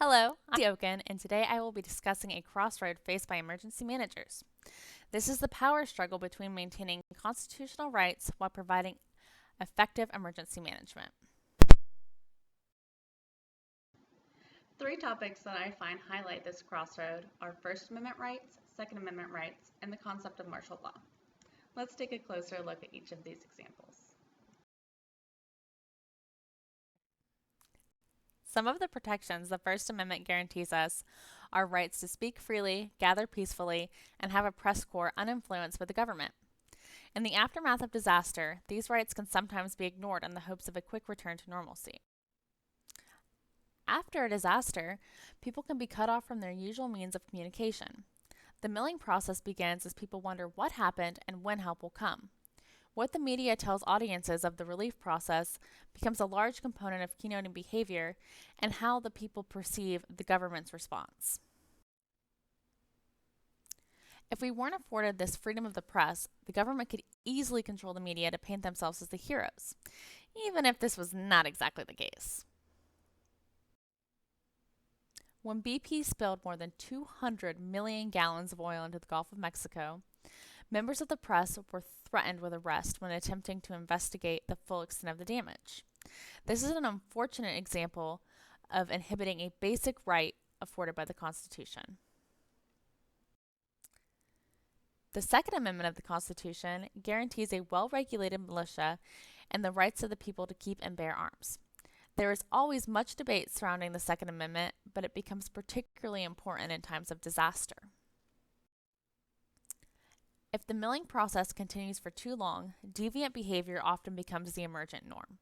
Hello, I'm Oken, and today I will be discussing a crossroad faced by emergency managers. This is the power struggle between maintaining constitutional rights while providing effective emergency management. Three topics that I find highlight this crossroad are First Amendment rights, Second Amendment rights, and the concept of martial law. Let's take a closer look at each of these examples. Some of the protections the First Amendment guarantees us are rights to speak freely, gather peacefully, and have a press corps uninfluenced by the government. In the aftermath of disaster, these rights can sometimes be ignored in the hopes of a quick return to normalcy. After a disaster, people can be cut off from their usual means of communication. The milling process begins as people wonder what happened and when help will come. What the media tells audiences of the relief process becomes a large component of keynoting behavior and how the people perceive the government's response. If we weren't afforded this freedom of the press, the government could easily control the media to paint themselves as the heroes, even if this was not exactly the case. When BP spilled more than 200 million gallons of oil into the Gulf of Mexico, members of the press were threatened with arrest when attempting to investigate the full extent of the damage. This is an unfortunate example of inhibiting a basic right afforded by the Constitution. The Second Amendment of the Constitution guarantees a well-regulated militia and the rights of the people to keep and bear arms. There is always much debate surrounding the Second Amendment, but it becomes particularly important in times of disaster. If the milling process continues for too long, deviant behavior often becomes the emergent norm.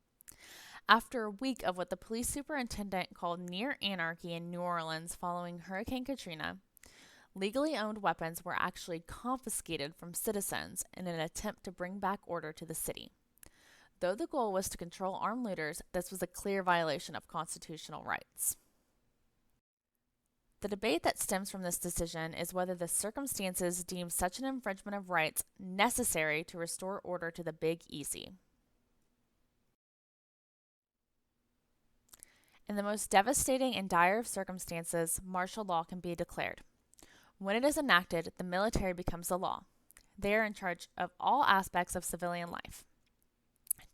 After a week of what the police superintendent called near anarchy in New Orleans following Hurricane Katrina, legally owned weapons were actually confiscated from citizens in an attempt to bring back order to the city. Though the goal was to control armed looters, this was a clear violation of constitutional rights. The debate that stems from this decision is whether the circumstances deem such an infringement of rights necessary to restore order to the Big Easy. In the most devastating and dire of circumstances, martial law can be declared. When it is enacted, the military becomes the law. They are in charge of all aspects of civilian life.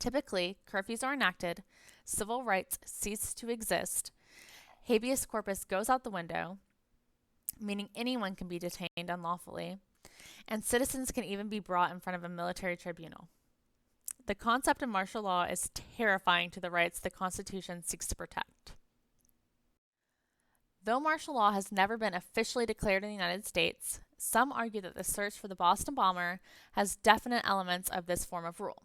Typically, curfews are enacted, civil rights cease to exist, habeas corpus goes out the window, meaning anyone can be detained unlawfully, and citizens can even be brought in front of a military tribunal. The concept of martial law is terrifying to the rights the Constitution seeks to protect. Though martial law has never been officially declared in the United States, some argue that the search for the Boston bomber has definite elements of this form of rule.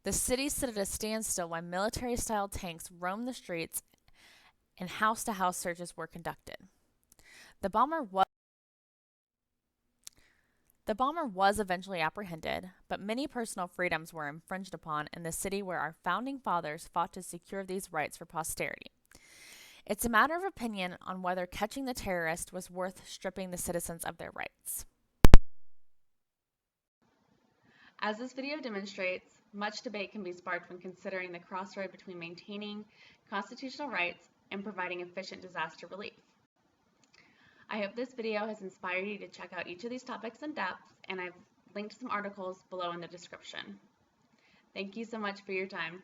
The city stood at a standstill while military-style tanks roamed the streets and house-to-house searches were conducted. The bomber was eventually apprehended, but many personal freedoms were infringed upon in the city where our founding fathers fought to secure these rights for posterity. It's a matter of opinion on whether catching the terrorist was worth stripping the citizens of their rights. As this video demonstrates, much debate can be sparked when considering the crossroad between maintaining constitutional rights and providing efficient disaster relief. I hope this video has inspired you to check out each of these topics in depth, and I've linked some articles below in the description. Thank you so much for your time.